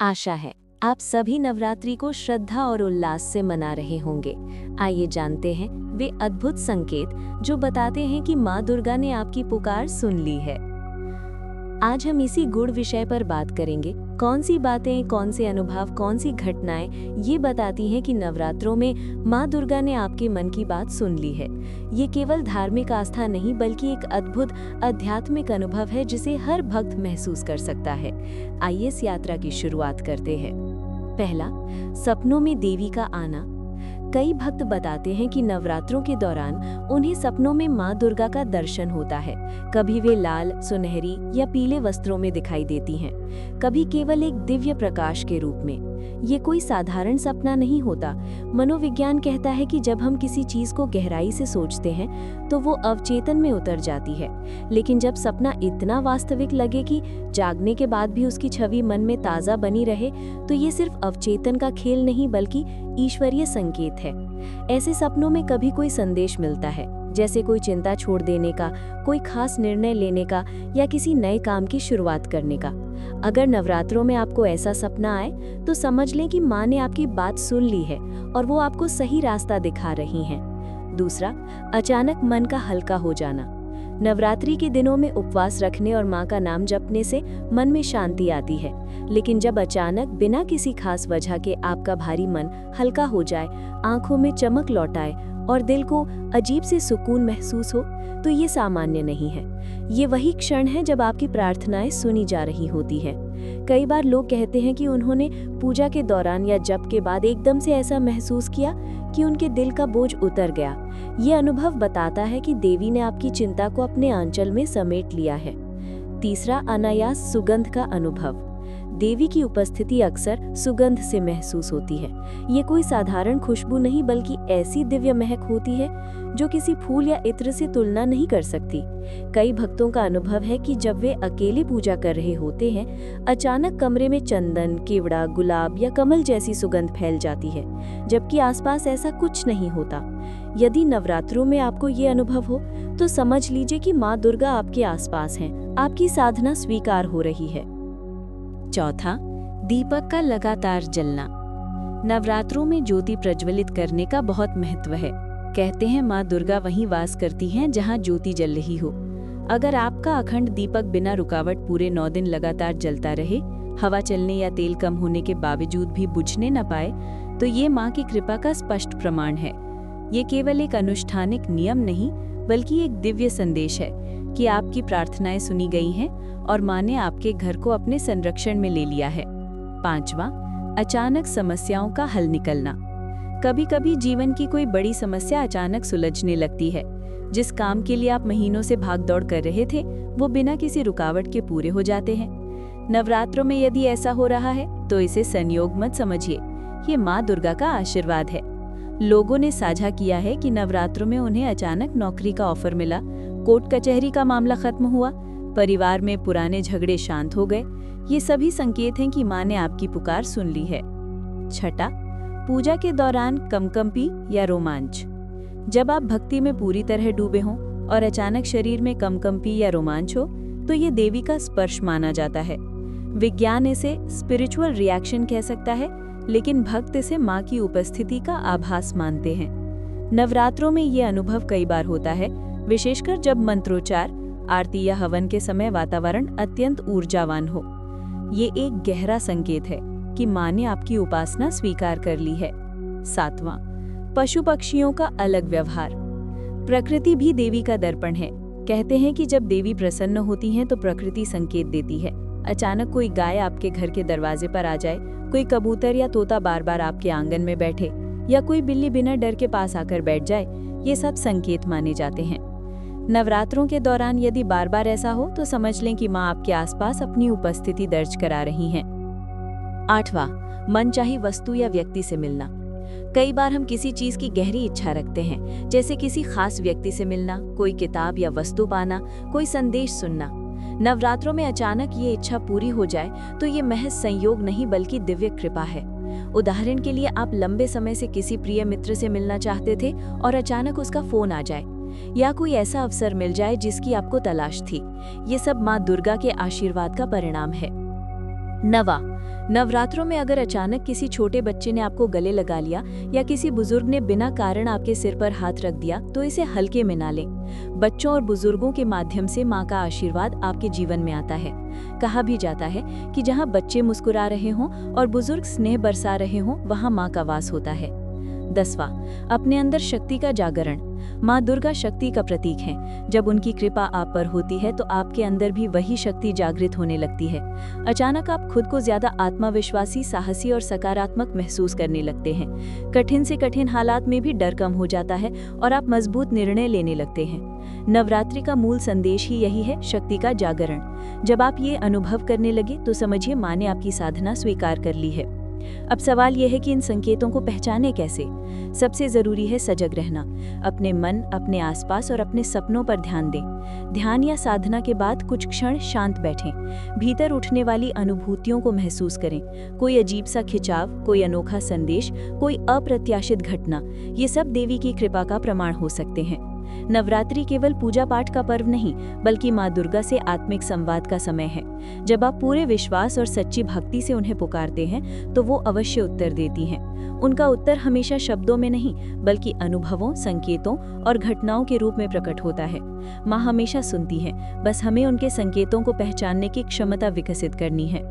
आशा है आप सभी नवरात्रि को श्रद्धा और उल्लास से मना रहे होंगे। आइए जानते हैं वे अद्भुत संकेत जो बताते हैं कि माँ दुर्गा ने आपकी पुकार सुन ली है। आज हम इसी गूढ़ विषय पर बात करेंगे। कौन सी बातें, कौन से अनुभव, कौन सी घटनाएं ये बताती हैं कि नवरात्रों में माँ दुर्गा ने आपके मन की बात सुन ली है। ये केवल धार्मिक आस्था नहीं बल्कि एक अद्भुत आध्यात्मिक अनुभव है जिसे हर भक्त महसूस कर सकता है। आइए इस यात्रा की शुरुआत करते हैं। पहला, सपनों में देवी का आना। कई भक्त बताते हैं कि नवरात्रों के दौरान उन्हें सपनों में माँ दुर्गा का दर्शन होता है। कभी वे लाल, सुनहरी या पीले वस्त्रों में दिखाई देती हैं, कभी केवल एक दिव्य प्रकाश के रूप में। ये कोई साधारण सपना नहीं होता। मनोविज्ञान कहता है कि जब हम किसी चीज को गहराई से सोचते हैं तो वो अवचेतन में उतर जाती है, लेकिन जब सपना इतना वास्तविक लगे कि जागने के बाद भी उसकी छवि मन में ताज़ा बनी रहे, तो ये सिर्फ अवचेतन का खेल नहीं बल्कि ईश्वरीय संकेत है। ऐसे सपनों में कभी कोई संदेश मिलता है, जैसे कोई चिंता छोड़ देने का, कोई खास निर्णय लेने का या किसी नए काम की शुरुआत करने का। अगर नवरात्रों में आपको ऐसा सपना आए तो समझ लें कि माँ ने आपकी बात सुन ली है और वो आपको सही रास्ता दिखा रही हैं। दूसरा, अचानक मन का हल्का हो जाना। नवरात्रि के दिनों में उपवास रखने और माँ का नाम जपने से मन में शांति आती है, लेकिन जब अचानक बिना किसी खास वजह के आपका भारी मन हल्का हो जाए, आंखों में चमक लौट आए और दिल को अजीब से सुकून महसूस हो, तो ये सामान्य नहीं है। ये वही क्षण है जब आपकी प्रार्थनाएं सुनी जा रही होती है। कई बार लोग कहते हैं कि उन्होंने पूजा के दौरान या जप के बाद एकदम से ऐसा महसूस किया कि उनके दिल का बोझ उतर गया। ये अनुभव बताता है कि देवी ने आपकी चिंता को अपने आंचल में समेट लिया है। तीसरा, अनायास सुगंध का अनुभव। देवी की उपस्थिति अक्सर सुगंध से महसूस होती है। ये कोई साधारण खुशबू नहीं बल्कि ऐसी दिव्य महक होती है जो किसी फूल या इत्र से तुलना नहीं कर सकती। कई भक्तों का अनुभव है कि जब वे अकेले पूजा कर रहे होते हैं, अचानक कमरे में चंदन, केवड़ा, गुलाब या कमल जैसी सुगंध फैल जाती है, जबकि आसपास ऐसा कुछ नहीं होता। यदि नवरात्रों में आपको ये अनुभव हो तो समझ लीजिए कि माँ दुर्गा आपके आसपास हैं, आपकी साधना स्वीकार हो रही है। चौथा, दीपक का लगातार जलना। नवरात्रों में ज्योति प्रज्वलित करने का बहुत महत्व है। कहते हैं माँ दुर्गा वहीं वास करती हैं जहाँ ज्योति जल रही हो। अगर आपका अखंड दीपक बिना रुकावट पूरे 9 दिन लगातार जलता रहे, हवा चलने या तेल कम होने के बावजूद भी बुझने न पाए, तो ये माँ की कृपा का स्पष्ट प्रमाण है। ये केवल एक अनुष्ठानिक नियम नहीं बल्कि एक दिव्य संदेश है कि आपकी प्रार्थनाएं सुनी गई हैं और माँ ने आपके घर को अपने संरक्षण में ले लिया है। पांचवा, अचानक समस्याओं का हल निकलना। कभी कभी जीवन की कोई बड़ी समस्या अचानक सुलझने लगती है। जिस काम के लिए आप महीनों से भागदौड़ कर रहे थे, वो बिना किसी रुकावट के पूरे हो जाते हैं। नवरात्रों में यदि ऐसा हो रहा है तो इसे संयोग मत समझिए, ये माँ दुर्गा का आशीर्वाद है। लोगों ने साझा किया है कि नवरात्रों में उन्हें अचानक नौकरी का ऑफर मिला, कोर्ट कचहरी का मामला खत्म हुआ, परिवार में पुराने झगड़े शांत हो गए। ये सभी संकेत हैं कि माँ ने आपकी पुकार सुन ली है। छठा, पूजा के दौरान कंपकंपी या रोमांच। जब आप भक्ति में पूरी तरह डूबे हों और अचानक शरीर में कंपकंपी या रोमांच हो, तो ये देवी का स्पर्श माना जाता है। विज्ञान इसे स्पिरिचुअल रिएक्शन कह सकता है, लेकिन भक्त इसे माँ की उपस्थिति का आभास मानते हैं। नवरात्रों में ये अनुभव कई बार होता है, विशेषकर जब मंत्रोच्चार, आरती या हवन के समय वातावरण अत्यंत ऊर्जावान हो। ये एक गहरा संकेत है कि माँ ने आपकी उपासना स्वीकार कर ली है। सातवां, पशु पक्षियों का अलग व्यवहार। प्रकृति भी देवी का दर्पण है। कहते हैं कि जब देवी प्रसन्न होती हैं तो प्रकृति संकेत देती है। अचानक कोई गाय आपके घर के दरवाजे पर आ जाए, कोई कबूतर या तोता बार बार आपके आंगन में बैठे, या कोई बिल्ली बिना डर के पास आकर बैठ जाए, ये सब संकेत माने जाते हैं। नवरात्रों के दौरान यदि बार बार ऐसा हो तो समझ लें कि माँ आपके आसपास अपनी उपस्थिति दर्ज करा रही हैं। आठवां, मनचाही वस्तु या व्यक्ति से मिलना। कई बार हम किसी चीज की गहरी इच्छा रखते हैं, जैसे किसी खास व्यक्ति से मिलना, कोई किताब या वस्तु पाना, कोई संदेश सुनना। नवरात्रों में अचानक ये इच्छा पूरी हो जाए तो ये महज संयोग नहीं बल्कि दिव्य कृपा है। उदाहरण के लिए, आप लंबे समय से किसी प्रिय मित्र से मिलना चाहते थे और अचानक उसका फोन आ जाए, या कोई ऐसा अवसर मिल जाए जिसकी आपको तलाश थी। ये सब माँ दुर्गा के आशीर्वाद का परिणाम है। नवा, नवरात्रों में अगर अचानक किसी छोटे बच्चे ने आपको गले लगा लिया या किसी बुजुर्ग ने बिना कारण आपके सिर पर हाथ रख दिया तो इसे हल्के में ना लें। बच्चों और बुजुर्गों के माध्यम से माँ का आशीर्वाद आपके जीवन में आता है। कहा भी जाता है कि जहाँ बच्चे मुस्कुरा रहे हों और बुजुर्ग स्नेह बरसा रहे हों, वहाँ माँ का वास होता है। 10वां, अपने अंदर शक्ति का जागरण। माँ दुर्गा शक्ति का प्रतीक है। जब उनकी कृपा आप पर होती है तो आपके अंदर भी वही शक्ति जागृत होने लगती है। अचानक आप खुद को ज्यादा आत्मविश्वासी, साहसी और सकारात्मक महसूस करने लगते हैं। कठिन से कठिन हालात में भी डर कम हो जाता है और आप मजबूत निर्णय लेने लगते हैं। नवरात्रि का मूल संदेश ही यही है, शक्ति का जागरण। जब आप ये अनुभव करने लगे तो समझिए माँ ने आपकी साधना स्वीकार कर ली है। अब सवाल यह है कि इन संकेतों को पहचाने कैसे। सबसे जरूरी है सजग रहना। अपने मन, अपने आसपास और अपने सपनों पर ध्यान दें। ध्यान या साधना के बाद कुछ क्षण शांत बैठें। भीतर उठने वाली अनुभूतियों को महसूस करें। कोई अजीब सा खिंचाव, कोई अनोखा संदेश, कोई अप्रत्याशित घटना, ये सब देवी की कृपा का प्रमाण हो सकते हैं। नवरात्रि केवल पूजा पाठ का पर्व नहीं, बल्कि माँ दुर्गा से आत्मिक संवाद का समय है। जब आप पूरे विश्वास और सच्ची भक्ति से उन्हें पुकारते हैं तो वो अवश्य उत्तर देती हैं। उनका उत्तर हमेशा शब्दों में नहीं, बल्कि अनुभवों, संकेतों और घटनाओं के रूप में प्रकट होता है। माँ हमेशा सुनती है, बस हमें उनके संकेतों को पहचानने की क्षमता विकसित करनी है।